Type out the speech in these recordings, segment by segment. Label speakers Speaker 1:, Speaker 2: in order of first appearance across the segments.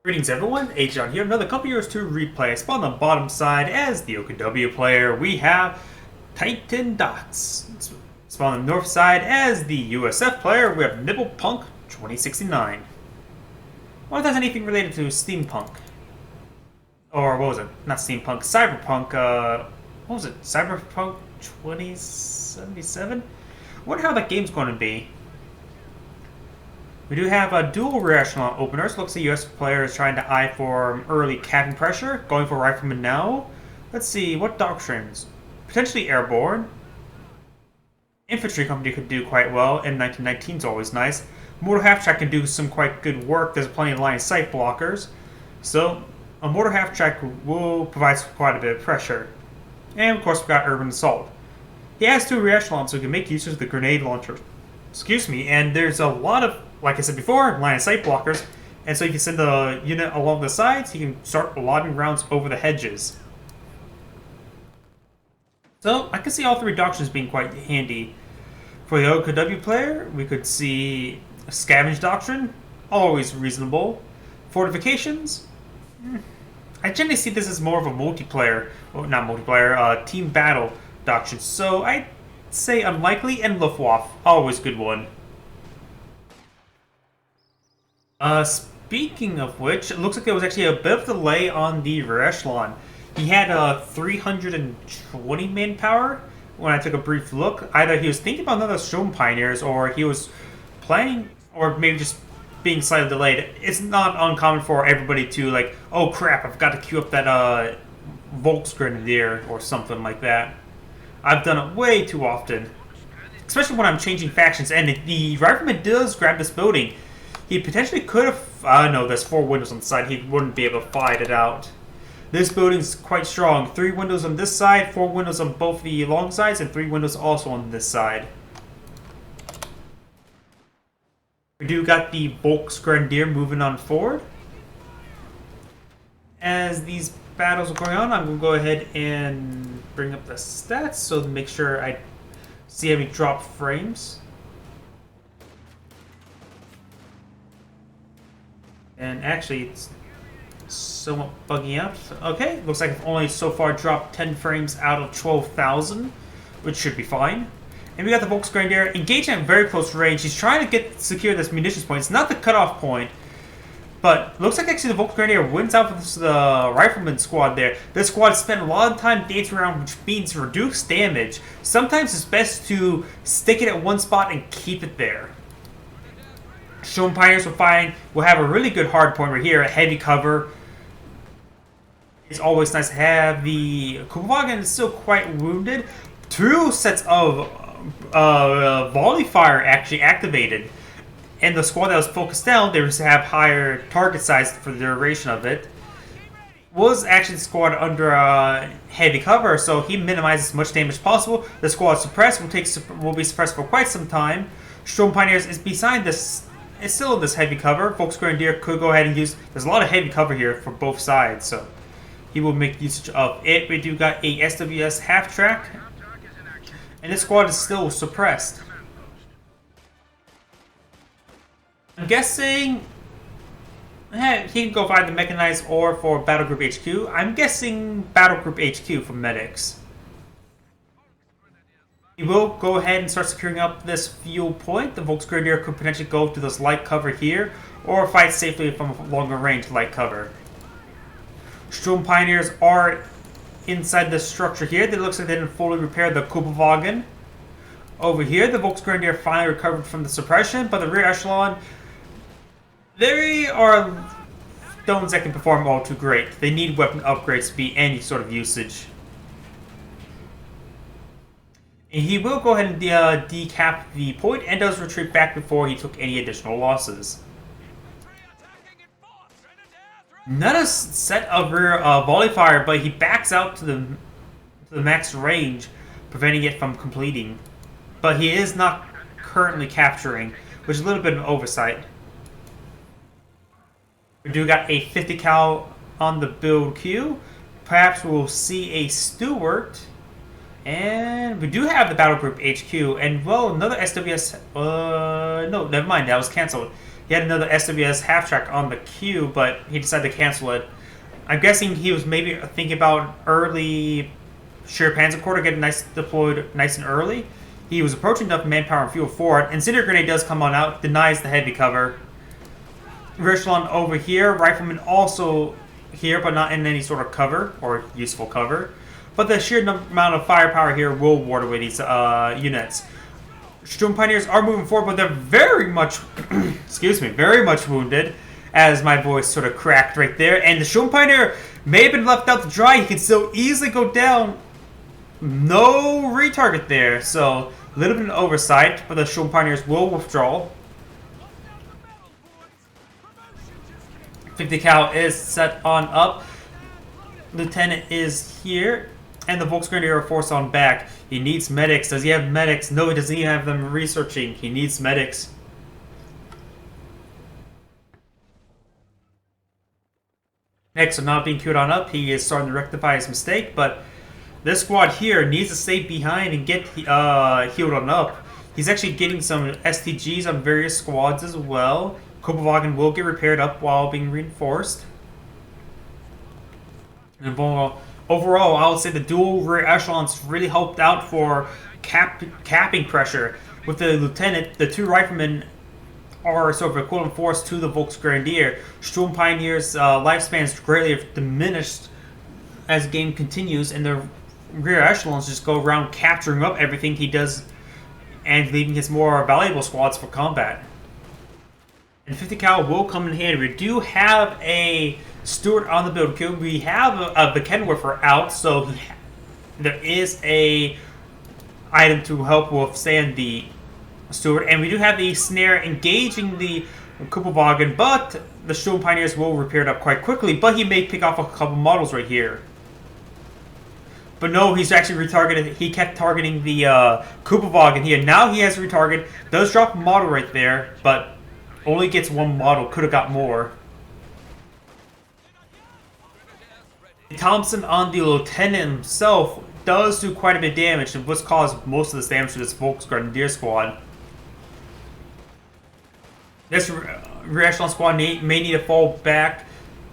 Speaker 1: Greetings everyone, Agion here, another couple years to replay. Spawn on the bottom side as the OKW player. We have Tittendachs. Spawn on the north side as the USF player. We have Nipple 2069. I wonder if there's anything related to steampunk. Or what was it? Not steampunk, cyberpunk, what was it? Cyberpunk 2077? I wonder how that game's going to be. We do have a dual rear echelon openers. Looks like the US player is trying to eye for early cabin pressure. Going for rifleman now. Let's see, what doctrines? Potentially airborne. Infantry company could do quite well. M1919 is always nice. Mortar half track can do some quite good work. There's plenty of line of sight blockers. So a mortar half track will provide quite a bit of pressure. And of course we've got urban assault. He has two rear echelons, so he can make use of the grenade launcher. Excuse me, and there's a lot of, like I said before, line of sight blockers, and so you can send the unit along the sides, you can start lobbing rounds over the hedges. So, I can see all three doctrines being quite handy. For the OKW player, we could see a Scavenge Doctrine, always reasonable. Fortifications, I generally see this as more of a multiplayer, well, not multiplayer, team battle doctrine, so I'd say Unlikely and Luftwaffe, always good one. Speaking of which, it looks like there was actually a bit of delay on the rear echelon. He had 320 manpower when I took a brief look. Either he was thinking about another Storm Pioneers, or he was planning, or maybe just being slightly delayed. It's not uncommon for everybody to, like, oh crap, I've got to queue up that Volksgrenadier or something like that. I've done it way too often, especially when I'm changing factions. And the rifleman does grab this building. He potentially could have... no, there's 4 windows on the side. He wouldn't be able to fight it out. This building's quite strong. 3 windows on this side, 4 windows on both the long sides, and 3 windows also on this side. We do got the Volksgrenadier moving on forward. As these battles are going on, I'm going to go ahead and bring up the stats so to make sure I see any drop frames. And actually, it's somewhat bugging out. Okay, looks like I've only so far dropped 10 frames out of 12,000, which should be fine. And we got the Volksgrenadier engaging at very close range. He's trying to secure this munitions point. It's not the cutoff point, but looks like actually the Volksgrenadier wins out with the rifleman squad there. This squad spent a lot of time dancing around, which means reduced damage. Sometimes it's best to stick it at one spot and keep it there. Storm Pioneers will have a really good hard point right here, a heavy cover. It's always nice to have. The Kubelwagen is still quite wounded. 2 sets of volley fire actually activated. And the squad that was focused down, they were to have higher target size for the duration of it. Was actually the squad under heavy cover, so he minimizes as much damage as possible. The squad suppressed will be suppressed for quite some time. Storm Pioneers is beside this. It's still in this heavy cover. Volksgrenadier could go ahead and use... There's a lot of heavy cover here for both sides, so he will make usage of it. We do got a SWS half-track, and this squad is still suppressed. I'm guessing... he can go for either Mechanized or for Battle Group HQ. I'm guessing Battle Group HQ for medics. He will go ahead and start securing up this fuel point. The Volksgrenadier could potentially go to this light cover here, or fight safely from a longer range light cover. Storm Pioneers are inside this structure here. It looks like they didn't fully repair the Kubelwagen. Over here, the Volksgrenadier finally recovered from the suppression, but the rear echelon, they are stones that can perform all too great. They need weapon upgrades to be any sort of usage. And he will go ahead and decap the point and does retreat back before he took any additional losses. Not a set of rear volley fire, but he backs out to the max range, preventing it from completing. But he is not currently capturing, which is a little bit of an oversight. We do got a 50 cal on the build queue. Perhaps we'll see a Stewart. And we do have the Battle Group HQ, and well, another SWS, no, never mind, that was cancelled. He had another SWS half track on the queue, but he decided to cancel it. I'm guessing he was maybe thinking about early Sheer Panzer Corps to get nice deployed nice and early. He was approaching enough manpower and fuel for it. Incendiary Grenade does come on out, denies the heavy cover. Rear echelon over here, Rifleman also here, but not in any sort of cover or useful cover. But the sheer amount of firepower here will ward away these units. Sturm Pioneers are moving forward, but they're very much, very much wounded, as my voice sort of cracked right there. And the Sturm Pioneer may have been left out to dry. He can still easily go down. No retarget there, so a little bit of oversight, but the Sturm Pioneers will withdraw. 50 cal is set on up. Lieutenant is here. And the Volksgrenadier are forced on back. He needs medics. Does he have medics? No, he doesn't even have them researching. He needs medics. Next, so not being queued on up, he is starting to rectify his mistake, but this squad here needs to stay behind and get healed on up. He's actually getting some STGs on various squads as well. Kopenhagen will get repaired up while being reinforced. And overall, I would say the dual rear echelons really helped out for capping pressure. With the lieutenant, the two riflemen are sort of equivalent force to the Volksgrenadier. Sturm Pioneers' lifespans greatly diminished as the game continues, and the rear echelons just go around capturing up everything he does and leaving his more valuable squads for combat. And 50 cal will come in handy. We do have a Stewart on the build queue. We have a Beckenwerfer out, so there is a item to help withstand the Stewart. And we do have the Snare engaging the Kuppelwagen, but the Sturm Pioneers will repair it up quite quickly, but he may pick off a couple models right here. But no, he's actually retargeted. He kept targeting the Kuppelwagen here. Now he has retargeted. Does drop a model right there, but only gets one model. Could have got more. Thompson on the lieutenant himself does do quite a bit of damage, and what's caused most of this damage to this Volksgrenadier squad. This rear echelon squad may need to fall back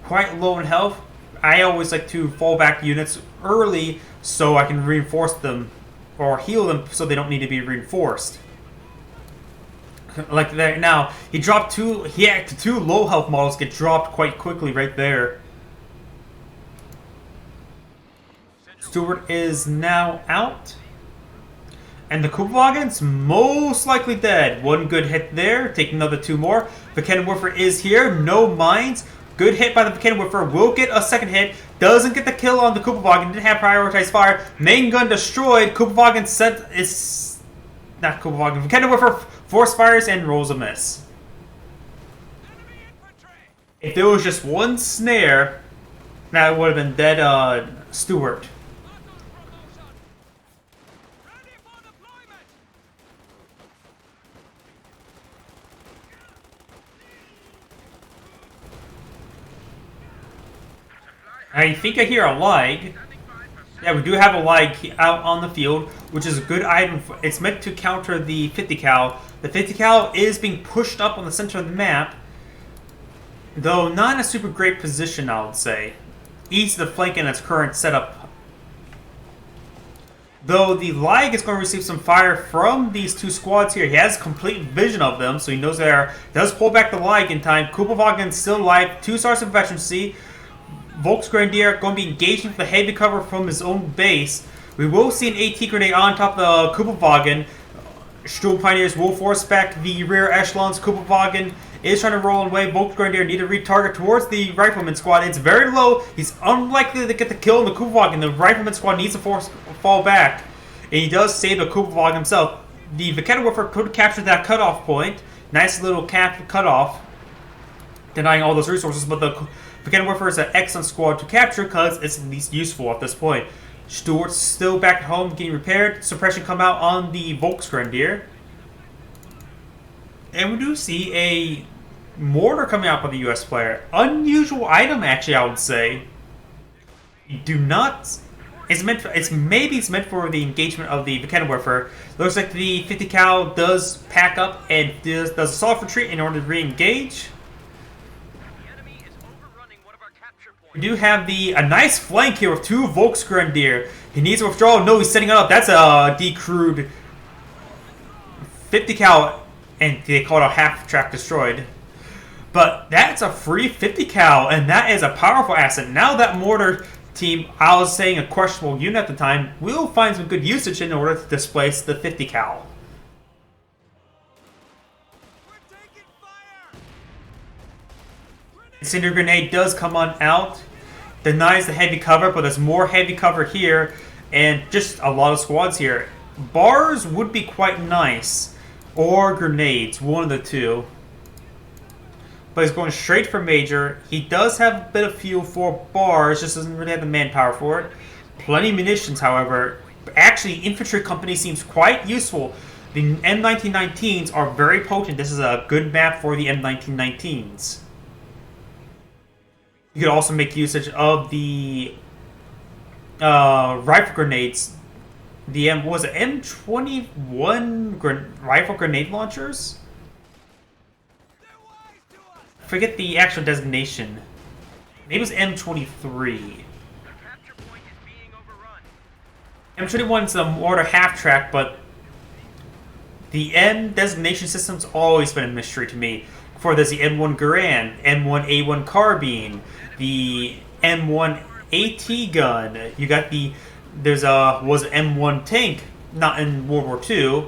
Speaker 1: quite low in health. I always like to fall back units early so I can reinforce them or heal them so they don't need to be reinforced. Like that now, he dropped two low health models get dropped quite quickly right there. Stewart is now out. And the Kuppelwagen's most likely dead. One good hit there. Take another two more. Beckenwerfer is here. No mines. Good hit by the Beckenwerfer. Will get a second hit. Doesn't get the kill on the Kuppelwagen. Didn't have prioritized fire. Main gun destroyed. Kuppelwagen sent is... Not Kuppelwagen. Beckenwerfer force fires and rolls a miss. If there was just one snare, that would have been dead Stewart. I think I hear a lag. Yeah, we do have a lag out on the field, which is a good item. It's meant to counter the 50 cal. The 50 cal is being pushed up on the center of the map, though not in a super great position, I would say. East of the flank in its current setup. Though the lag is going to receive some fire from these two squads here. He has complete vision of them, so he knows they are. Does pull back the lag in time. Kuppelwagen still alive. 2 stars of veterancy. Volksgrenadier going to be engaging for the heavy cover from his own base. We will see an AT grenade on top of the Kuppelwagen. Sturm Pioneers will force back the rear echelons. Kuppelwagen is trying to roll away. Volksgrenadier need to retarget towards the Rifleman squad. It's very low. He's unlikely to get the kill in the Kuppelwagen. The Rifleman squad needs to fall back. And he does save the Kuppelwagen himself. The Beckenwerfer could capture that cutoff point. Nice little cutoff. Denying all those resources, but the Beckenwerfer is an excellent squad to capture because it's least useful at this point. Stewart's still back at home getting repaired. Suppression come out on the Volksgrenadier. And we do see a mortar coming out by the US player. Unusual item, actually, I would say. You do not It's meant for the engagement of the Vickenwerfer. Looks like the 50 cal does pack up and does a soft retreat in order to re-engage. We do have a nice flank here with 2 Volksgrenadier. He needs a withdrawal. No, he's setting it up. That's a decrewed 50 cal, and they call it a half track destroyed. But that's a free 50 cal, and that is a powerful asset. Now that mortar team, I was saying a questionable unit at the time, will find some good usage in order to displace the 50 cal. Incendiary grenade does come on out, denies the heavy cover, but there's more heavy cover here, and just a lot of squads here. Bars would be quite nice, or grenades, one of the two. But he's going straight for Major. He does have a bit of fuel for bars, just doesn't really have the manpower for it. Plenty of munitions, however. Actually, infantry company seems quite useful. The M1919s are very potent. This is a good map for the M1919s. You could also make usage of the rifle grenades. The M21 rifle grenade launchers? Forget the actual designation. Maybe it was M23. M21 is a mortar half-track, but the M designation system's always been a mystery to me. Before there's the M1 Garand, M1A1 carbine, the M1 AT gun. You got was an M1 tank, not in World War II.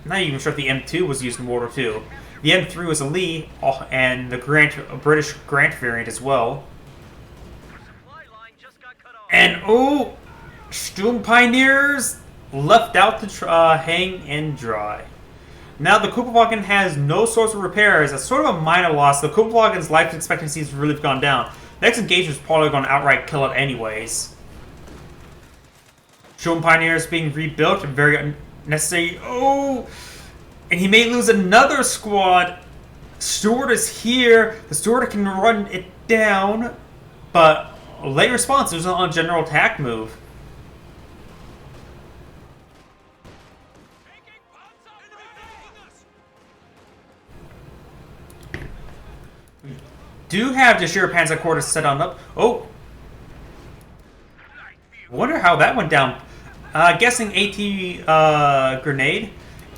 Speaker 1: Not even sure if the M2 was used in World War II. The M3 was a Lee, and the British Grant variant as well. And oh, Sturm Pioneers left out to hang and dry. Now the Kupelwagen has no source of repairs. That's sort of a minor loss. The Kupelwagen's life expectancy has really gone down. Next engagement is probably going to outright kill it anyways. Sturm Pioneers being rebuilt, very unnecessary. Oh! And he may lose another squad. Stewart is here. The Stewart can run it down. But late response is on a general attack move. We do have the Shira Panzer Quarter set on up. Oh! Wonder how that went down. Guessing AT grenade.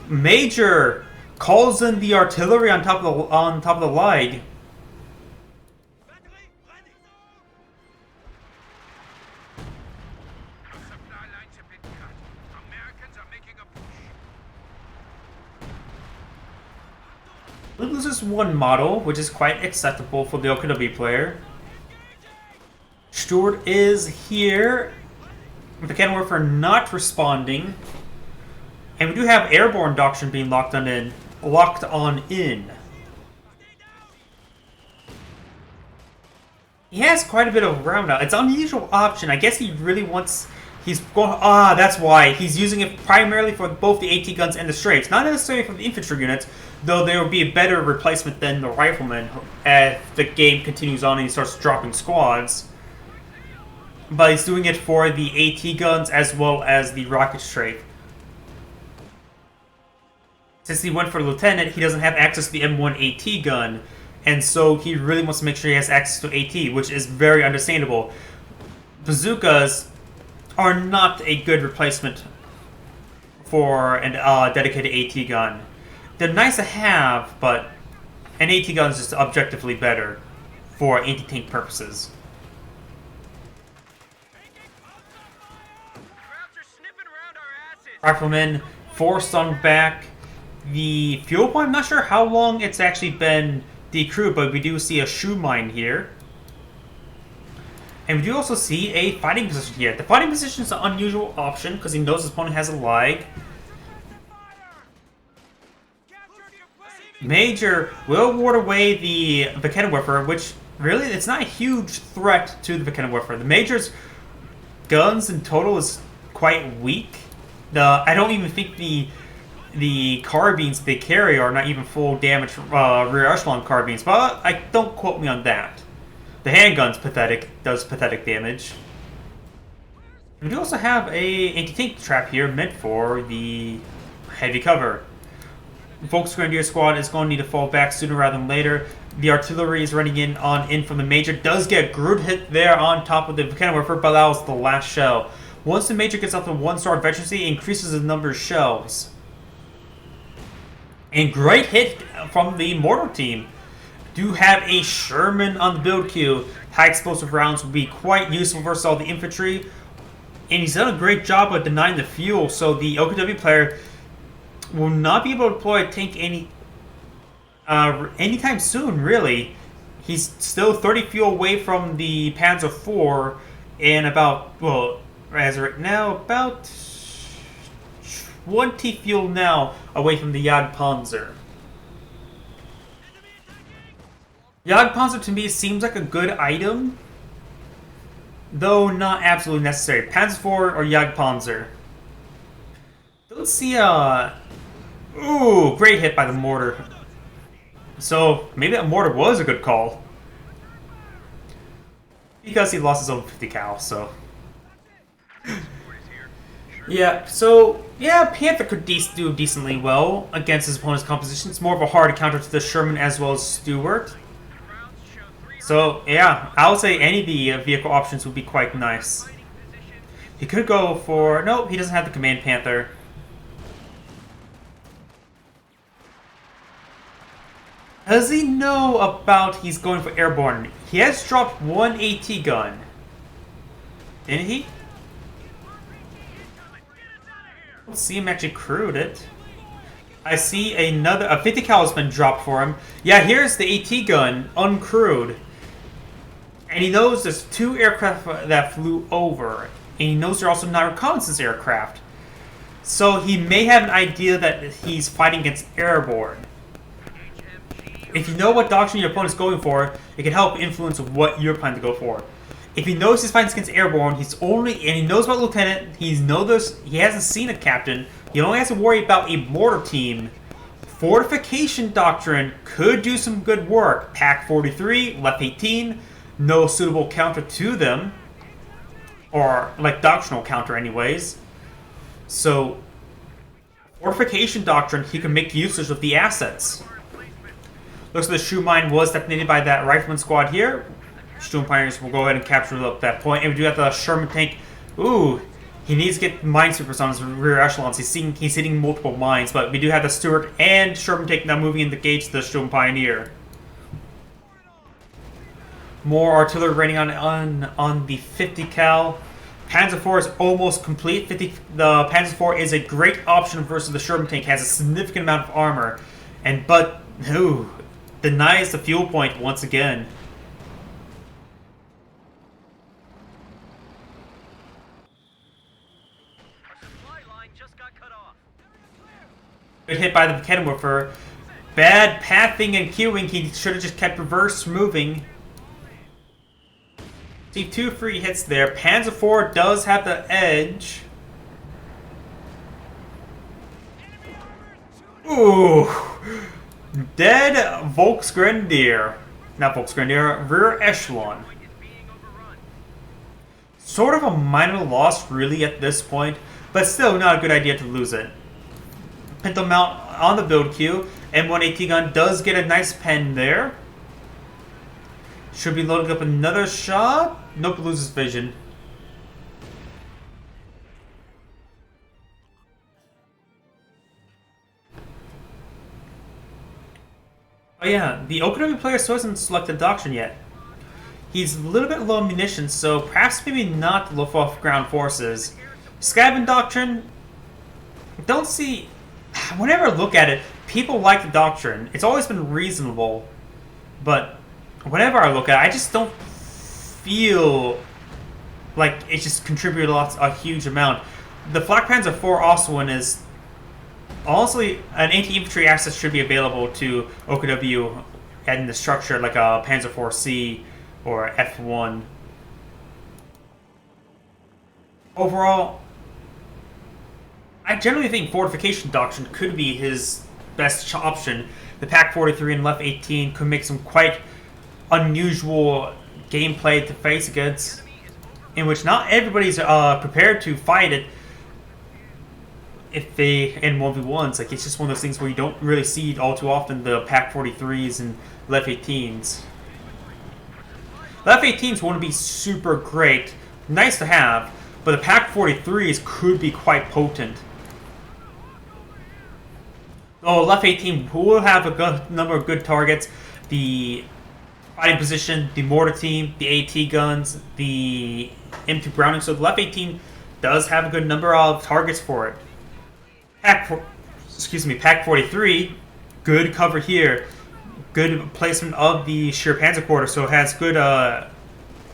Speaker 1: Major calls in the artillery on top of the line. Loses one model, which is quite acceptable for the OKW player. Stewart is here. The Vickenwerfer not responding. And we do have airborne doctrine being locked on in. He has quite a bit of ground out. It's an unusual option. I guess he really wants... He's going... that's why. He's using it primarily for both the AT guns and the strafes. Not necessarily for the infantry units, though there will be a better replacement than the riflemen as the game continues on and he starts dropping squads. But he's doing it for the AT guns as well as the rocket strafe. Since he went for lieutenant, he doesn't have access to the M1 AT gun, and so he really wants to make sure he has access to AT, which is very understandable. Bazookas are not a good replacement for a dedicated AT gun. They're nice to have, but an AT gun is just objectively better for anti-tank purposes. Riflemen forced on back. The fuel point, I'm not sure how long it's actually been decrewed, but we do see a shoe mine here. And we do also see a fighting position here. The fighting position is an unusual option because he knows his opponent has a lag. Major will ward away the Vickenwerfer, which really, it's not a huge threat to the Vickenwerfer. The Major's guns in total is quite weak. I don't even think the carbines they carry are not even full damage rear echelon carbines, but don't quote me on that. The handgun's pathetic, does pathetic damage. We do also have a anti-tank trap here meant for the heavy cover. Volksgrenadier squad is going to need to fall back sooner rather than later. The artillery is running in from the major. Does get Groot hit there on top of the cannon warfare, but allows the last shell. Once the major gets up to 1-star veterancy, it increases the number of shells. And great hit from the mortar team. Do have a Sherman on the build queue. High explosive rounds will be quite useful versus all the infantry. And he's done a great job of denying the fuel, so the OKW player will not be able to deploy a tank anytime soon, really. He's still 30 fuel away from the Panzer IV, and about, well, as of right now, about 20 fuel now away from the Jagdpanzer. Jagdpanzer to me seems like a good item, though not absolutely necessary. Panzer IV or Jagdpanzer. Don't see a... Ooh, great hit by the mortar. So, maybe that mortar was a good call. Because he lost his own 50 cal, so... Yeah, so... Yeah, Panther could do decently well against his opponent's composition. It's more of a hard counter to the Sherman as well as Stuart. So, yeah, I would say any of the vehicle options would be quite nice. He could go for... No, he doesn't have the Command Panther. Does he know about he's going for airborne? He has dropped one AT gun. Didn't he? Let's see him actually crewed it. I see a 50 cal has been dropped for him. Yeah, here's the AT gun, uncrewed. And he knows there's 2 aircraft that flew over. And he knows they're also not reconnaissance aircraft. So he may have an idea that he's fighting against airborne. If you know what doctrine your opponent's going for, it can help influence what you're planning to go for. If he knows he's fighting against airborne, and he knows about lieutenant, he hasn't seen a captain, he only has to worry about a mortar team. Fortification doctrine could do some good work. Pack 43, left 18, no suitable counter to them, or like doctrinal counter anyways. So fortification doctrine, he can make usage of the assets. Looks like the Shoe Mine was detonated by that rifleman squad here. Storm Pioneers will go ahead and capture up that point. And we do have the Sherman tank. Ooh, he needs to get minesweepers on his rear echelons. He's hitting multiple mines, but we do have the Stuart and Sherman tank now moving in the gates to the Storm Pioneer. More artillery raining on the 50 cal. Panzer IV is almost complete. The Panzer IV is a great option versus the Sherman tank. Has a significant amount of armor, but denies the fuel point once again. Good hit by the cannon warfare. Bad pathing and queuing. He should have just kept reverse moving. See, 2 free hits there. Panzer IV does have the edge. Ooh. Dead Volksgrenadier. Not Volksgrenadier, rear echelon. Sort of a minor loss, really, at this point, but still not a good idea to lose it. Pinto mount on the build queue. M1 AT gun does get a nice pen there. Should be loading up another shot. Nope, loses vision. Oh yeah, the OKW player still hasn't selected doctrine yet. He's a little bit low on munitions, so perhaps maybe not Luftwaffe ground forces. Scavenge doctrine, don't see... Whenever I look at it, people like the doctrine. It's always been reasonable, but whenever I look at it, I just don't feel like it just contributed a huge amount. The Flak Panzer IV also is... Honestly, an anti-infantry access should be available to OKW in the structure, like a Panzer IV-C or F1. Overall, I generally think Fortification Doctrine could be his best option. The Pack 43 and Left 18 could make some quite unusual gameplay to face against. in which not everybody's prepared to fight it if they in 1v1s. Like, it's just one of those things where you don't really see all too often the Pac 43s and Lef 18s. Lef 18s wouldn't be super great, nice to have, but the Pac 43s could be quite potent. Oh, Lef 18 will have a good number of good targets. The fighting position, the mortar team, the AT guns, the M2 Browning. So the Lef 18 does have a good number of targets for it. Pac 43, good cover here. Good placement of the Sheer Panzer Quarter, so it has good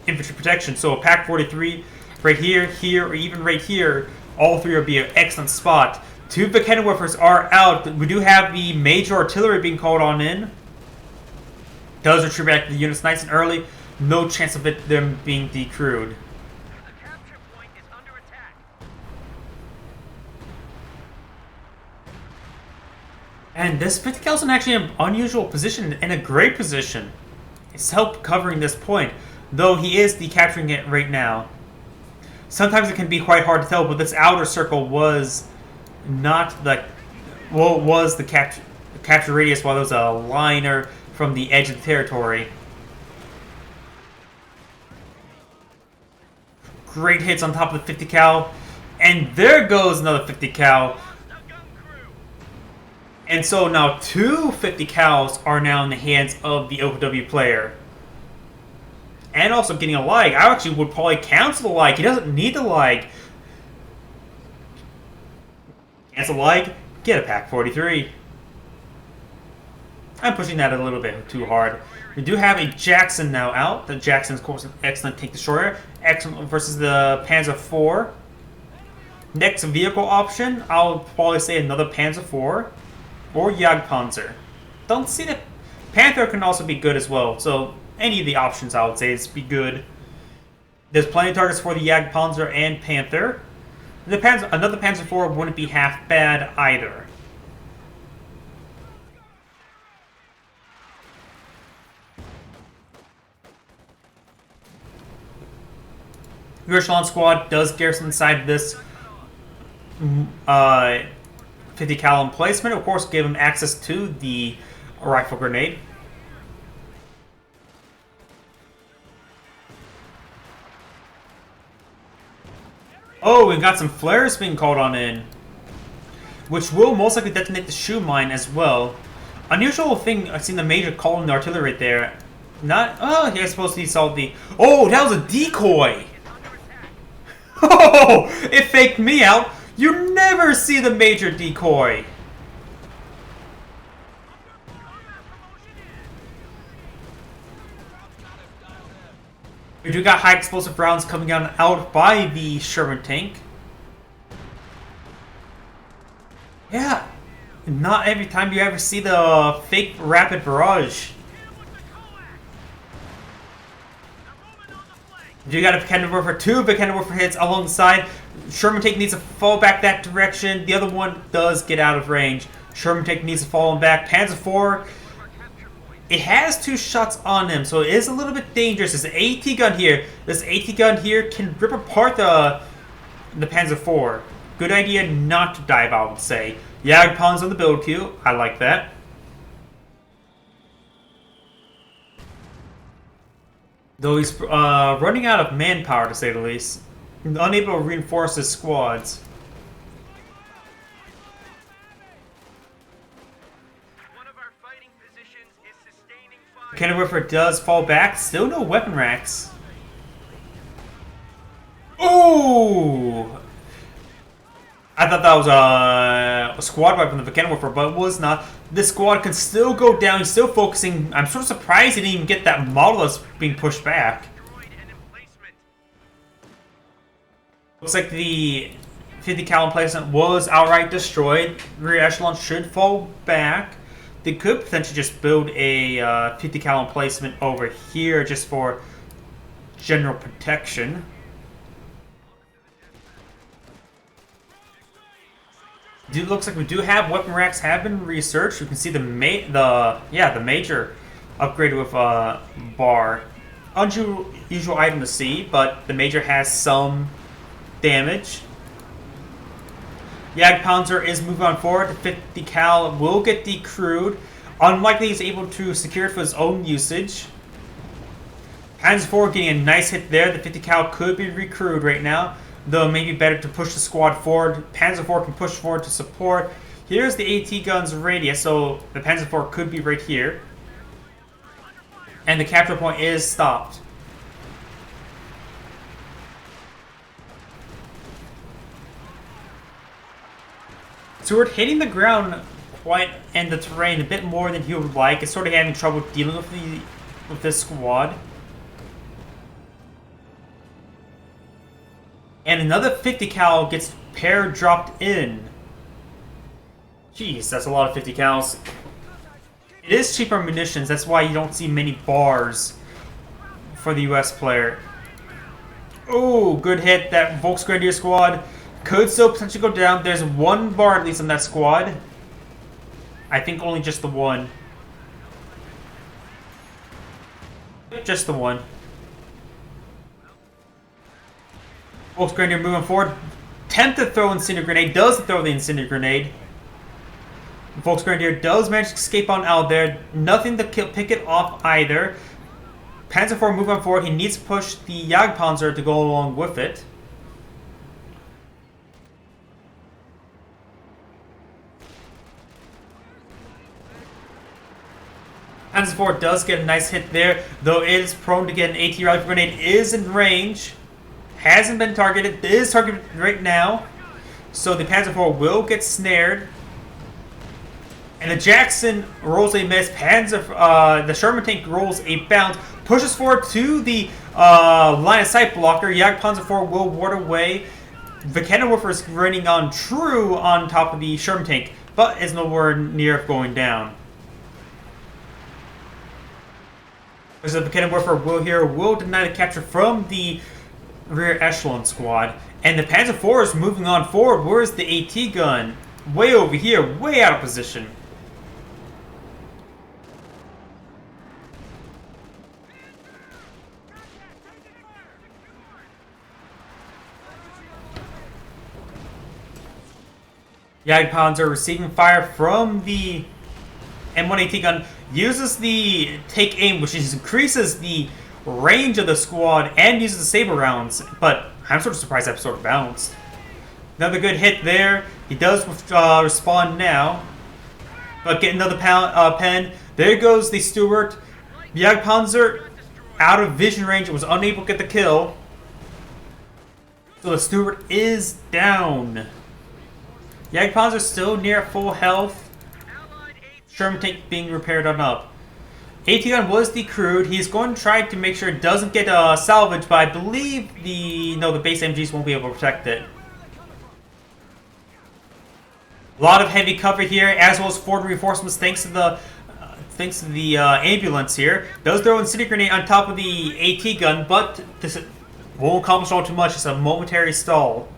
Speaker 1: infantry protection. So a Pac 43 right here, or even right here, all three will be an excellent spot. Two Vickenwerfers are out. We do have the major artillery being called on in. Does retreat back to the units nice and early. No chance of them being decrewed. And this 50 cal is actually an unusual position and a great position. It's helped covering this point, though he is decapturing it right now. Sometimes it can be quite hard to tell, but this outer circle was not the was the capture radius, while there was a liner from the edge of the territory. Great hits on top of the 50 cal, and there goes another 50 cal. And so now two 50 cals are now in the hands of the OKW player. And also getting a lag. I actually would probably cancel the lag. He doesn't need the lag. Cancel the lag, get a Pac 43. I'm pushing that a little bit too hard. We do have a Jackson now out. The Jackson is, of course, an excellent tank destroyer. Excellent versus the Panzer IV. Next vehicle option, I'll probably say another Panzer IV. Or Jagdpanzer. Don't see that. Panther can also be good as well. So any of the options I would say is be good. There's plenty of targets for the Jagdpanzer and Panther. Another Panzer IV wouldn't be half bad either. Your Echelon squad does garrison inside this 50 cal emplacement. Of course, give him access to the rifle grenade. Oh, we got some flares being called on in, which will most likely detonate the shoe mine as well. Unusual thing, I've seen the major calling the artillery right there. Not, oh, I suppose he saw the, oh, that was a decoy. Oh, it faked me out. You never see the major decoy. We do got high explosive rounds coming out by the Sherman tank. Yeah, not every time you ever see the fake rapid barrage. You got a Vickenwerfer, two Vickenwerfer hits alongside. Sherman tank needs to fall back that direction. The other one does get out of range. Sherman tank needs to fall back. Panzer IV, it has two shots on him, so it is a little bit dangerous. There's an AT gun here. This AT gun here can rip apart the Panzer IV. Good idea not to dive, I would say. Jagdpanzer on the build queue. I like that. Though he's running out of manpower, to say the least. Unable to reinforce his squads. Vickenwerfer does fall back. Still no weapon racks. Ooh! I thought that was a squad wipe from the Vickenwerfer, but it was not. This squad can still go down. He's still focusing. I'm sort of surprised he didn't even get that model that's being pushed back. Looks like the 50 cal emplacement was outright destroyed. Rear echelon should fall back. They could potentially just build a 50 cal emplacement over here just for general protection. It looks like we do have weapon racks have been researched. You can see the major upgrade with bar. unusual item to see, but the Major has some damage. Jagdpanzer is moving on forward. The 50 cal will get decrewed. Unlikely he's able to secure it for his own usage. Panzer IV getting a nice hit there. The 50 cal could be recrewed right now, though maybe better to push the squad forward. Panzer IV can push forward to support. Here's the AT gun's radius, so the Panzer IV could be right here. And the capture point is stopped. Stewart hitting the ground quite and the terrain a bit more than he would like. Is sort of having trouble dealing with this squad. And another 50 cal gets pair dropped in. Jeez, that's a lot of 50 cals. It is cheaper munitions, that's why you don't see many bars for the US player. Oh, good hit. That Volksgrenadier squad could still potentially go down. There's one bar at least on that squad. I think only just the one. Just the one. Volksgrenadier moving forward. Attempt to throw Incendiary Grenade. Does throw the Incendiary Grenade. Volksgrenadier does manage to escape on out there. Nothing to pick it off either. Panzer IV move on forward. He needs to push the Jagdpanzer to go along with it. Panzer IV does get a nice hit there, though it is prone to get an AT rifle grenade. Is in range. Hasn't been targeted. It is targeted right now. So the Panzer IV will get snared. And the Jackson rolls a miss. The Sherman tank rolls a bounce. Pushes forward to the line of sight blocker. Jagdpanzer IV will ward away. Vickenwerfer is running on true on top of the Sherman tank, but is nowhere near going down. So the Vickenwerfer will deny the capture from the rear echelon squad. And the Panzer IV is moving on forward. Where's the AT gun? Way over here, way out of position. Jagdpanzer receiving fire from the M1 AT gun. Uses the take aim, which increases the range of the squad, and uses the saber rounds. But I'm sort of surprised that sort of bounced. Another good hit there. He does respond now. But get another pen. There goes the Stuart. Jagdpanzer out of vision range. Was unable to get the kill. So the Stuart is down. Jagdpanzer still near full health. Sherman tank being repaired on up. AT gun was decrewed. He's going to try to make sure it doesn't get salvaged, but I believe the base MGs won't be able to protect it. A lot of heavy cover here, as well as forward reinforcements thanks to the ambulance here. Does throw Incendiary Grenade on top of the AT gun, but this won't accomplish all too much. It's a momentary stall.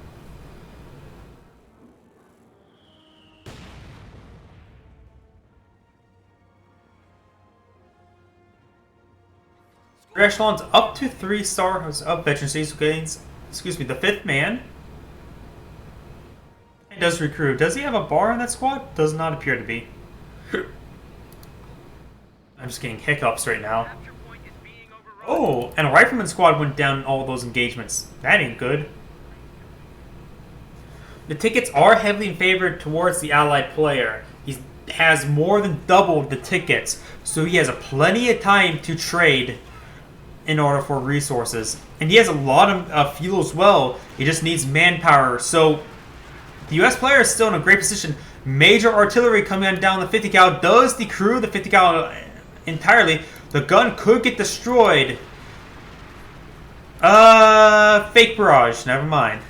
Speaker 1: Echelon's up to 3 stars of veterancy, so gains, excuse me, the 5th man. He does recruit. Does he have a bar on that squad? Does not appear to be. I'm just getting hiccups right now. Oh, and a rifleman squad went down in all those engagements. That ain't good. The tickets are heavily in favor towards the allied player. He has more than doubled the tickets, so he has plenty of time to trade in order for resources. And he has a lot of fuel as well. He just needs manpower. So the US player is still in a great position. Major artillery coming on down the 50 cal does decrew the 50 cal entirely. The gun could get destroyed. Fake barrage. Never mind.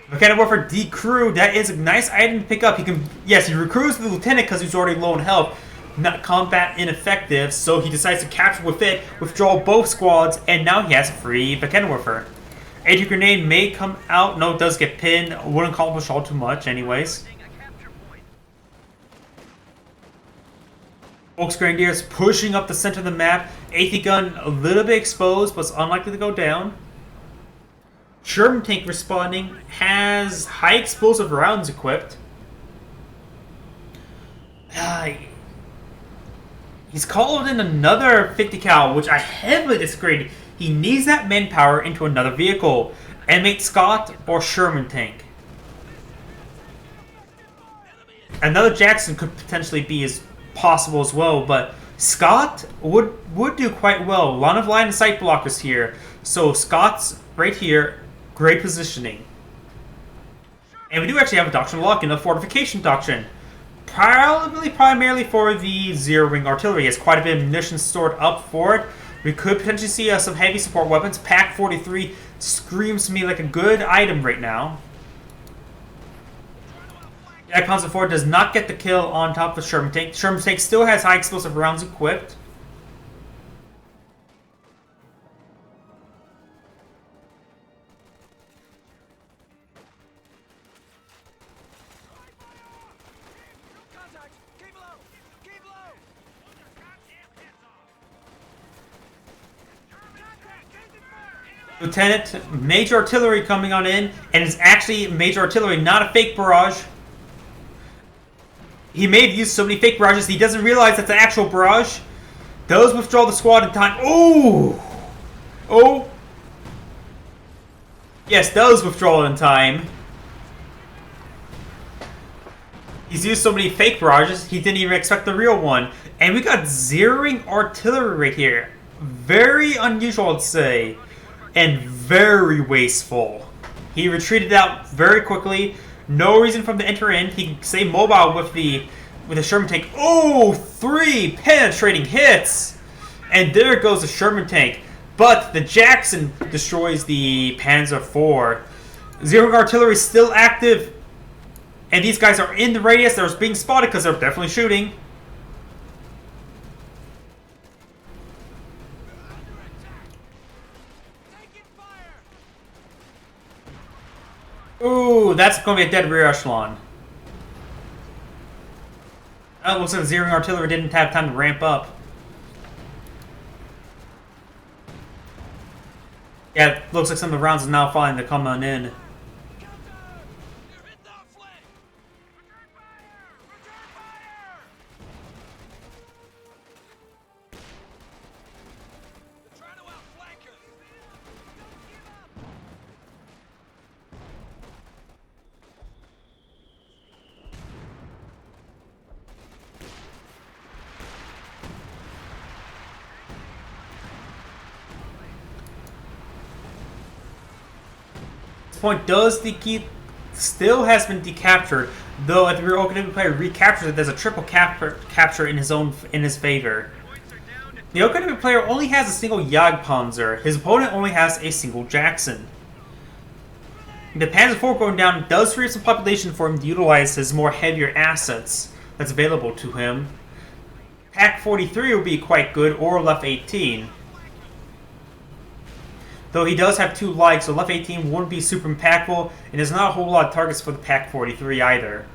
Speaker 1: Vickenwerfer decrewed. That is a nice item to pick up. He can, yes, he recruits the lieutenant because he's already low in health. Not combat ineffective, so he decides to capture with it, withdraw both squads, and now he has a free Vickenwerfer. AT grenade may come out. No, it does get pinned. Wouldn't accomplish all too much anyways. Volksgrenadiers pushing up the center of the map. AT gun a little bit exposed, but it's unlikely to go down. Sherman tank responding, has high explosive rounds equipped. He's called in another 50 cal, which I heavily disagree. He needs that manpower into another vehicle. M8 Scott or Sherman tank. Another Jackson could potentially be as possible as well, but Scott would do quite well. A lot of line of sight blockers here. So Scott's right here, great positioning. And we do actually have a doctrine lock in, a fortification doctrine. Probably primarily for the zero-wing artillery. He has quite a bit of munitions stored up for it. We could potentially see some heavy support weapons. Pack 43 screams to me like a good item right now. Jack Panzer IV does not get the kill on top of Sherman tank. Sherman tank still has high explosive rounds equipped. Lieutenant, major artillery coming on in, and it's actually major artillery, not a fake barrage. He may have used so many fake barrages, he doesn't realize that's an actual barrage. Does withdraw the squad in time. Oh! Oh! Yes, does withdraw in time. He's used so many fake barrages, he didn't even expect the real one. And we got zeroing artillery right here. Very unusual, I'd say. And very wasteful. He retreated out very quickly. No reason for him to enter in. He can stay mobile with the Sherman tank. Oh, 3 penetrating hits! And there goes the Sherman tank. But the Jackson destroys the Panzer IV. Zero artillery is still active. And these guys are in the radius. They're being spotted because they're definitely shooting. Ooh, that's going to be a dead rear echelon. Oh, it looks like the zeroing artillery didn't have time to ramp up. Yeah, it looks like some of the rounds are now falling to come on in. Point does the key still has been decaptured, though if the rear OKW player recaptures it, there's a triple capture in his favor. The OKW player only has a single Jagdpanzer. His opponent only has a single Jackson. The Panzer IV going down does free up some population for him to utilize his more heavier assets that's available to him. Pack 43 will be quite good, or Left 18. Though he does have 2 lights, so Left 18 wouldn't be super impactful, and there's not a whole lot of targets for the Pack 43 either.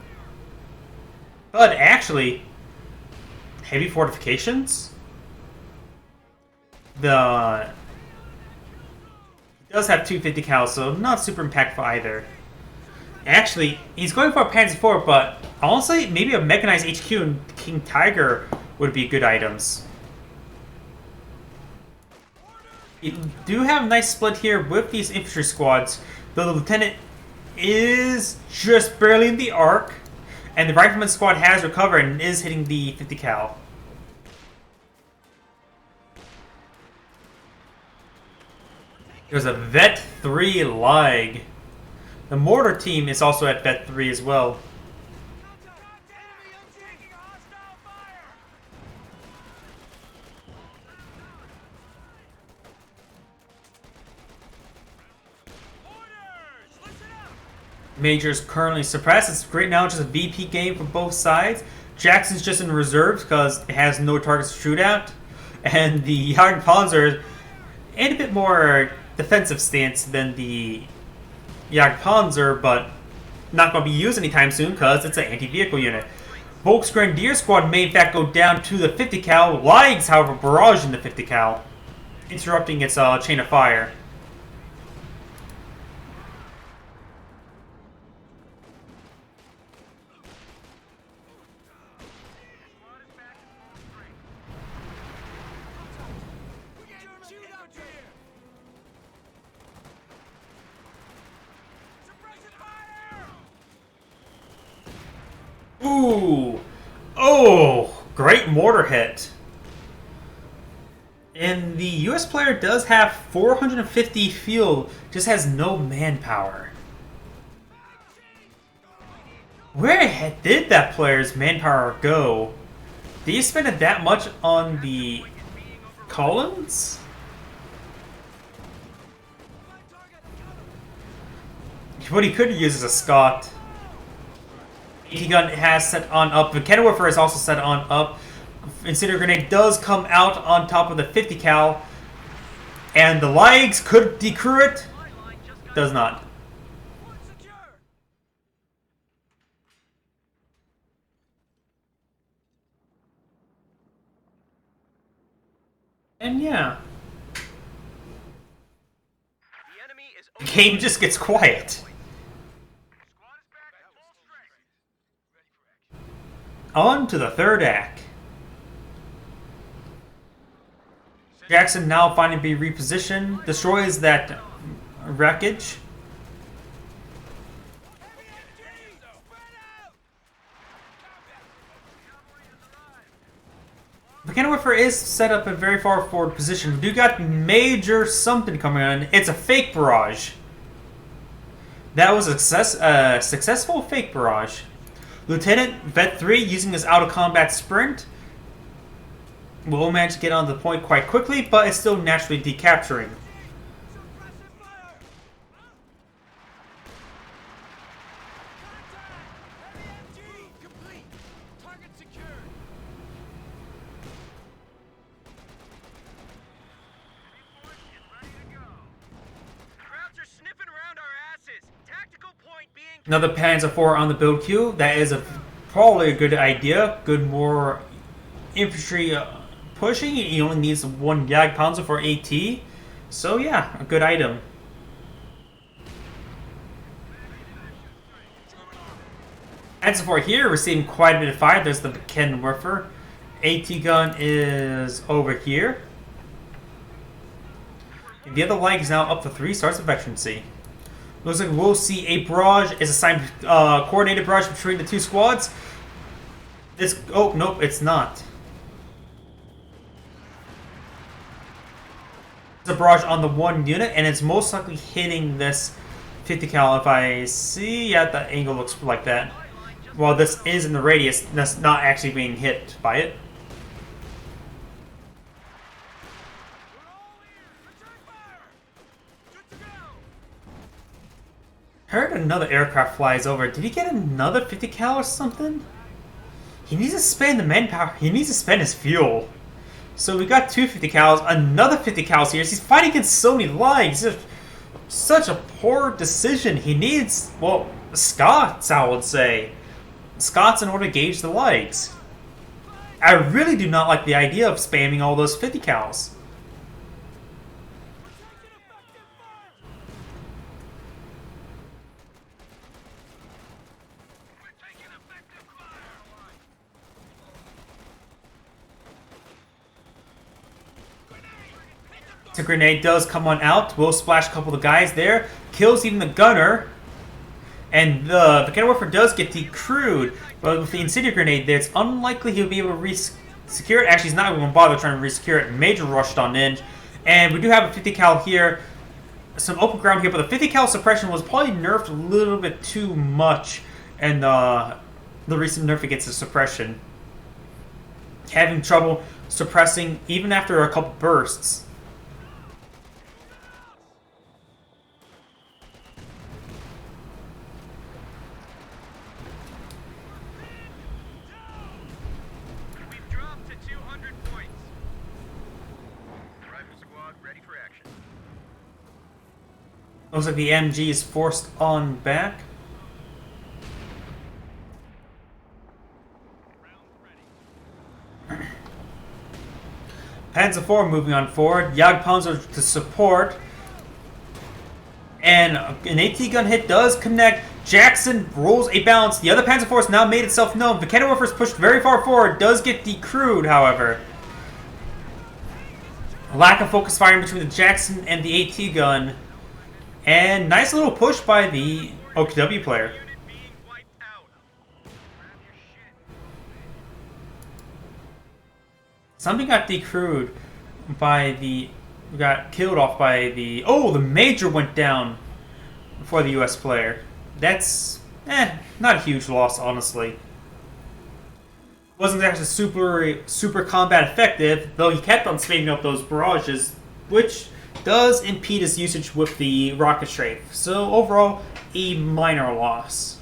Speaker 1: But actually, heavy fortifications? He does have 250 cal, so not super impactful either. Actually, he's going for a Panzer IV, but honestly, maybe a mechanized HQ and King Tiger would be good items. You do have a nice split here with these infantry squads, though the lieutenant is just barely in the arc, and the rifleman squad has recovered and is hitting the 50 cal. There's a Vet 3 lag. The mortar team is also at Vet 3 as well. Major's currently suppressed. It's great now, just a VP game for both sides. Jackson's just in reserves because it has no targets to shoot at. And the Jagdpanzer in a bit more defensive stance than the Jagdpanzer, but not going to be used anytime soon because it's an anti-vehicle unit. Volk's Grenadier Squad may in fact go down to the 50 cal. Ligs, however, barrage in the 50 cal, interrupting its chain of fire. Ooh! Oh! Great mortar hit. And the US player does have 450 fuel, just has no manpower. Where did that player's manpower go? Did he spend it that much on the columns? What he could use is a Scott. AT gun has set on up. The cannon warfare is also set on up. Incendiary grenade does come out on top of the 50 cal, and the Ligs could decrew it. Does not. And yeah, the game just gets quiet. On to the third act. Jackson now finding to be repositioned, destroys that wreckage. The cannon warfare is set up in a very far forward position. We do got major something coming on. It's a fake barrage. That was a successful fake barrage. Lieutenant Vet 3 using his out of combat sprint will manage to get on the point quite quickly, but it's still naturally decapturing. Another Panzer IV on the build queue. That is probably a good idea. Good more infantry pushing. He only needs one Jagdpanzer for AT. So yeah, a good item. Panzer IV here receiving quite a bit of fire. There's the cannon warfare. AT gun is over here. And the other leg is now up to 3 stars of veterancy. Looks like we'll see a barrage is assigned coordinated barrage between the two squads. This oh nope, it's not. It's a barrage on the one unit, and it's most likely hitting this 50 cal. If I see, yeah, the angle looks like that. While this is in the radius, that's not actually being hit by it. Heard another aircraft flies over. Did he get another 50 cal or something? He needs to spend the manpower. He needs to spend his fuel. So we got 2 50 cals, another 50 cals here. He's fighting against so many Ligs. Such a poor decision. He needs, well, Scots, I would say. Scots in order to gauge the Ligs. I really do not like the idea of spamming all those 50 cals. The grenade does come on out. Will splash a couple of the guys there. Kills even the gunner. And the cannon warfare does get decrewed. But with the incendiary grenade there, it's unlikely he'll be able to re-secure it. Actually, he's not even going to bother trying to re-secure it. Major rushed on in. And we do have a 50 cal here. Some open ground here. But the 50 cal suppression was probably nerfed a little bit too much. And the recent nerf against the suppression. Having trouble suppressing even after a couple bursts. Looks like the MG is forced on back. Panzer IV moving on forward. Jagdpanzer to support. And an AT gun hit does connect. Jackson rolls a bounce. The other Panzer IV has now made itself known. Vikenorfer is pushed very far forward. Does get decrewed, however. A lack of focus firing between the Jackson and the AT gun. And nice little push by the OKW player. Something got decrewed by the... got killed off by the... Oh, the Major went down for the US player. That's... not a huge loss, honestly. Wasn't actually super combat effective, though he kept on spinning up those barrages, which does impede his usage with the rocket strafe. So overall, a minor loss.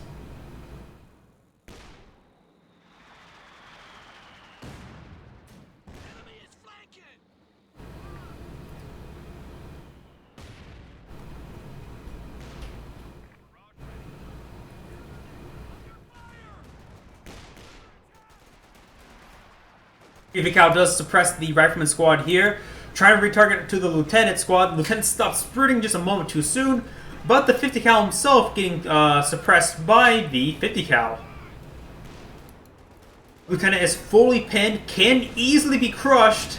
Speaker 1: Cal does suppress the Rifleman squad here, trying to retarget to the Lieutenant squad. The Lieutenant stops sprinting just a moment too soon, but the 50 cal himself getting suppressed by the 50 cal. Lieutenant is fully pinned, can easily be crushed.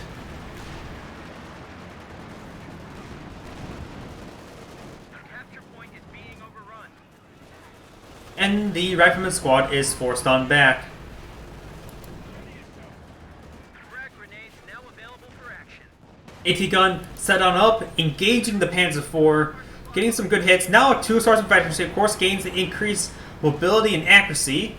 Speaker 1: And the Rifleman squad is forced on back. AT gun set on up, engaging the Panzer IV, getting some good hits. Now 2 stars of veterancy, of course, gains the increased mobility and accuracy.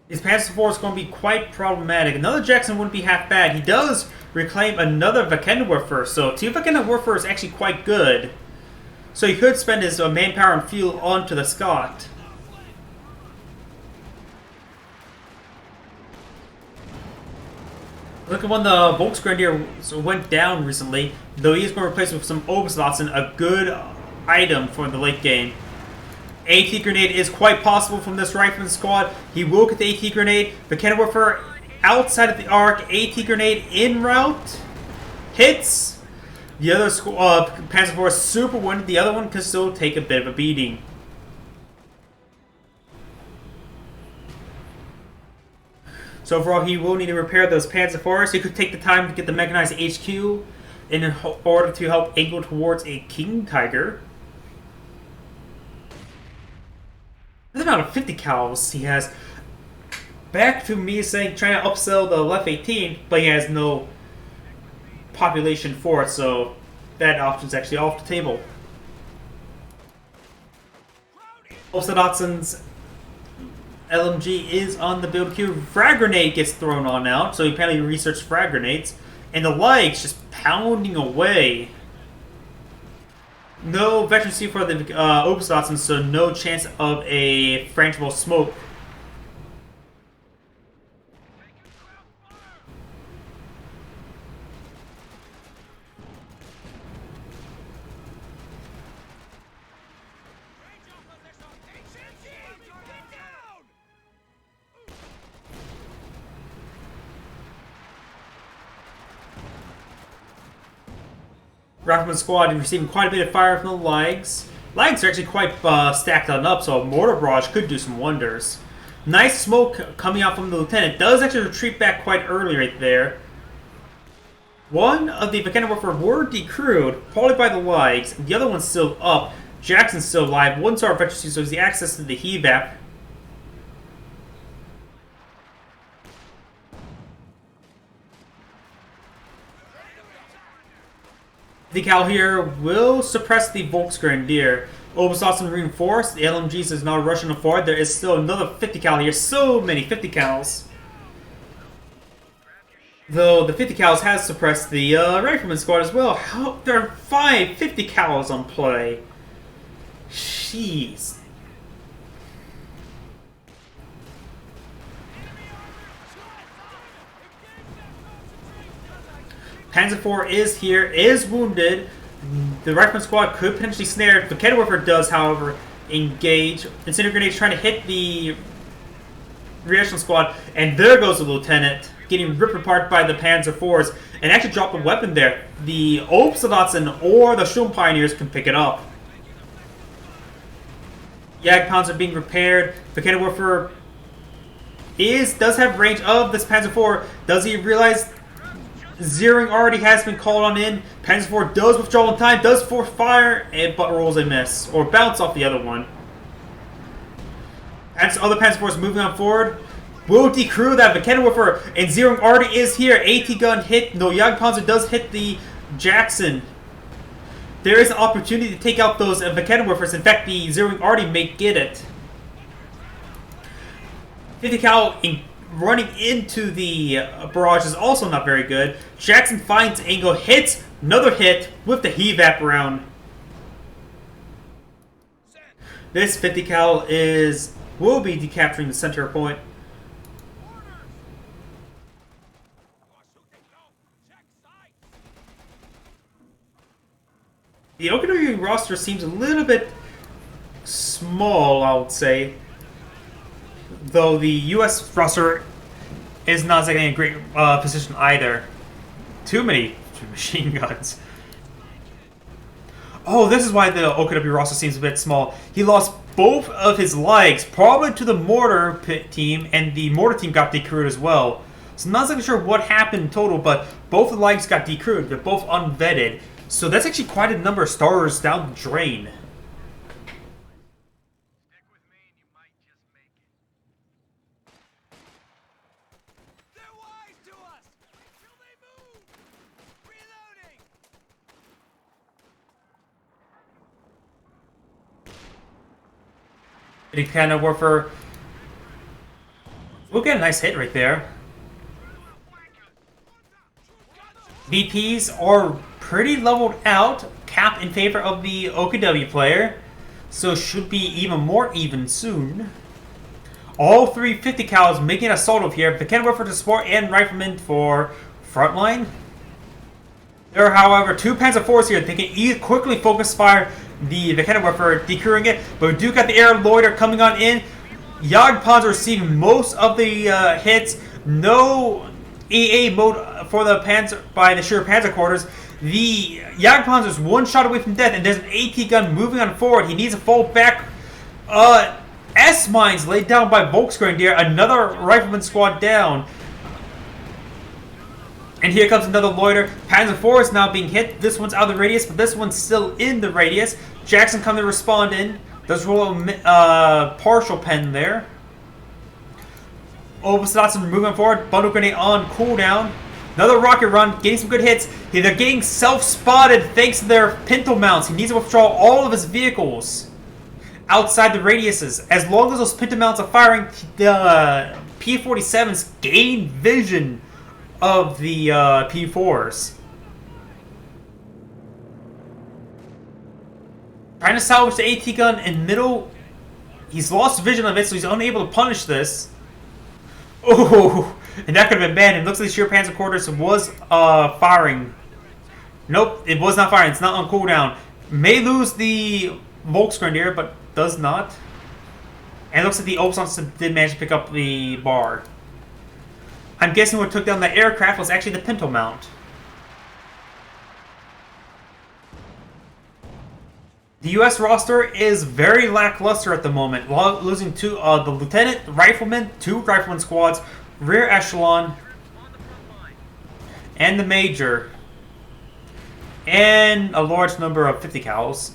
Speaker 1: His Panzer IV is going to be quite problematic. Another Jackson wouldn't be half bad. He does reclaim another Vikenorfer, so 2 Vikenorfer is actually quite good. So he could spend his manpower and fuel onto the Scott. Look at when the Volksgrenadier went down recently, though he is going to replace it with some Oberstlatzen, a good item for the late game. AT grenade is quite possible from this Rifleman squad. He will get the AT grenade. Vikenorfer outside of the arc. AT grenade en route. Hits. The other Panzer IV is super wounded. The other one can still take a bit of a beating. So overall, he will need to repair those Panzer IVs. He could take the time to get the mechanized HQ in order to help angle towards a King Tiger. The amount of 50 cals he has. Back to me saying trying to upsell the Left 18, but he has no population for it, so that option's actually off the table. Oberstlatzen's LMG is on the build queue. Frag grenade gets thrown on out, so he apparently researched frag grenades. And the legs just pounding away. No veterancy for the Oberstlatzen, so no chance of a frangible smoke. Rifleman squad receiving quite a bit of fire from the legs. Legs are actually quite stacked on up, so a mortar barrage could do some wonders. Nice smoke coming out from the Lieutenant. Does actually retreat back quite early right there. One of the Vikenorfer were decrewed, probably by the legs. The other one's still up. Jackson's still alive. 1-star veterancy, so he has the access to the HEVAP. The Cal here will suppress the Volksgrenadier. Oberstlatzen reinforced. The LMGs is now rushing forward. There is still another 50 cal here. So many 50 cals. Though the 50 cals has suppressed the Rifleman squad as well. There are 5 50 cals on play. Jeez. Panzer IV is here, is wounded. The Rifleman squad could potentially snare. The Vikenorfer does, however, engage. Incendiary grenades trying to hit the reaction squad, and there goes the lieutenant, getting ripped apart by the Panzer IVs, and actually dropped a weapon there. The Obsoldatsen or the Sturm Pioneers can pick it up. Jagdpanzer being repaired. Mechanikwerfer does have range of this Panzer IV. Does he realize zeroing already has been called on in? Panzer IV does withdraw in time, does force fire, but rolls a miss, or bounce off the other one. As other Panzer IVs moving on forward, will decrew that Mechanikwerfer, and zeroing already is here. AT gun hit, no, Jagdpanzer does hit the Jackson. There is an opportunity to take out those Mechanikwerfers. In fact, the zeroing already may get it. 50 cal running into the barrage is also not very good. Jackson finds angle, hits, another hit with the HEVAP round. This 50 cal will be decapturing the center point. The OKW roster seems a little bit small, I would say. Though the US roster is not exactly in a great position either. Too many machine guns. Oh, this is why the OKW roster seems a bit small. He lost both of his legs, probably to the mortar team, and the mortar team got decrewed as well. So I'm not exactly sure what happened in total, but both the legs got decrewed. They're both unvetted. So that's actually quite a number of stars down the drain. Mechanikwerfer. We'll get a nice hit right there. VPs are pretty leveled out, cap in favor of the OKW player, so should be even more even soon. All three 50 cals making an assault over here. Mechanikwerfer to support and rifleman for frontline. There are, however, two Panzer IVs here. They can quickly focus fire the Mechanikwerfer, decrewing it, but we do got the air loiter coming on in. Jagdpanzer receiving most of the hits. No AA mode for the Panzer by the Sure Panzer quarters. The Jagdpanzer is one shot away from death, and there's an AT gun moving on forward. He needs to fall back. S-mines laid down by Volksgrenadier. Another rifleman squad down. And here comes another loiter. Panzer IV is now being hit. This one's out of the radius, but this one's still in the radius. Jackson coming to respond in. Does roll a partial pen there. Obsoldatsen moving forward. Bundle grenade on cooldown. Another rocket run, getting some good hits. They're getting self-spotted thanks to their pintle mounts. He needs to withdraw all of his vehicles outside the radiuses. As long as those pintle mounts are firing, the P-47s gain vision of the P4s. Trying to salvage the AT gun in middle. He's lost vision of it, so he's unable to punish this. Oh, and that could have been bad. It looks like the Sure Panzer quarters was firing. Nope, it was not firing. It's not on cooldown. May lose the Volksgrenadier, but does not. And it looks like the Obsoldatsen did manage to pick up the bar. I'm guessing what took down the aircraft was actually the pintle mount. The US roster is very lackluster at the moment, losing to the lieutenant, rifleman, two rifleman squads, rear echelon, and the major, and a large number of 50 cals.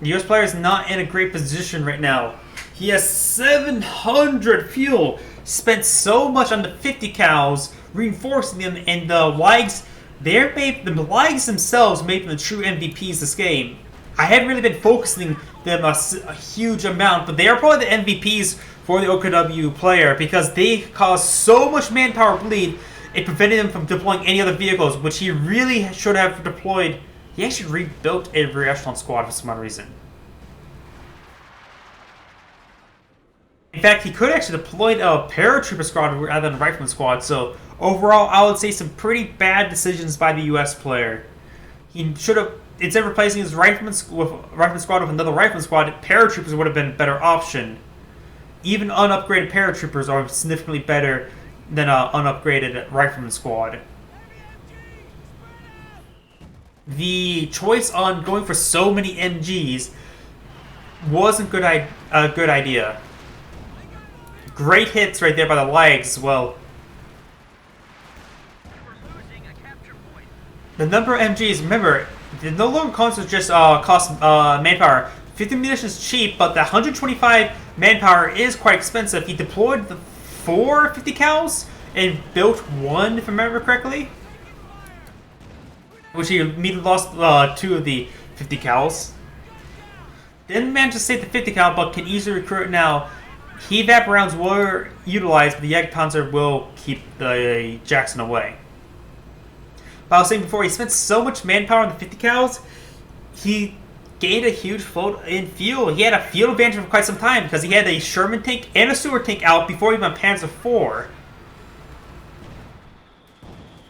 Speaker 1: The US player is not in a great position right now. He has 700 fuel, spent so much on the 50 cals, reinforcing them, and the Ligs, the Ligs themselves made them the true MVPs this game. I hadn't really been focusing them a huge amount, but they are probably the MVPs for the OKW player because they caused so much manpower bleed, it prevented him from deploying any other vehicles, which he really should have deployed. He actually rebuilt a rear echelon squad for some odd reason. In fact, he could actually deploy a paratrooper squad rather than a rifleman squad, so overall, I would say some pretty bad decisions by the US player. He should have instead of replacing his rifleman squad with another rifleman squad, paratroopers would have been a better option. Even unupgraded paratroopers are significantly better than an unupgraded rifleman squad. The choice on going for so many MGs wasn't a good idea. Great hits right there by the legs as well. The number of MGs, remember, the no longer cost manpower. 50 munitions is cheap, but the 125 manpower is quite expensive. He deployed the 4 50 cals and built one, if I remember correctly. Which he immediately lost 2 of the 50 cals. Didn't manage to save the 50 cal, but can easily recruit now. Heat evap rounds were utilized, but the Jagdpanzer will keep the Jackson away. But I was saying before, he spent so much manpower on the 50 cals, he gained a huge float in fuel. He had a fuel advantage for quite some time because he had a Sherman tank and a Stewart tank out before even Panzer IV.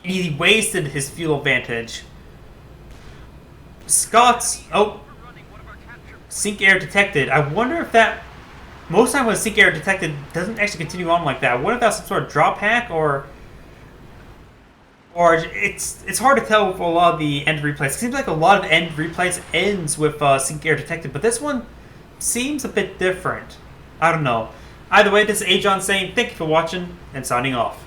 Speaker 1: And he wasted his fuel advantage. Scots, sink air detected. I wonder if that, most of the time when sink air detected doesn't actually continue on like that. I wonder if that's some sort of drop hack or it's hard to tell with a lot of the end replays. It seems like a lot of end replays ends with sink air detected, but this one seems a bit different. I don't know. Either way, this is Agion saying thank you for watching and signing off.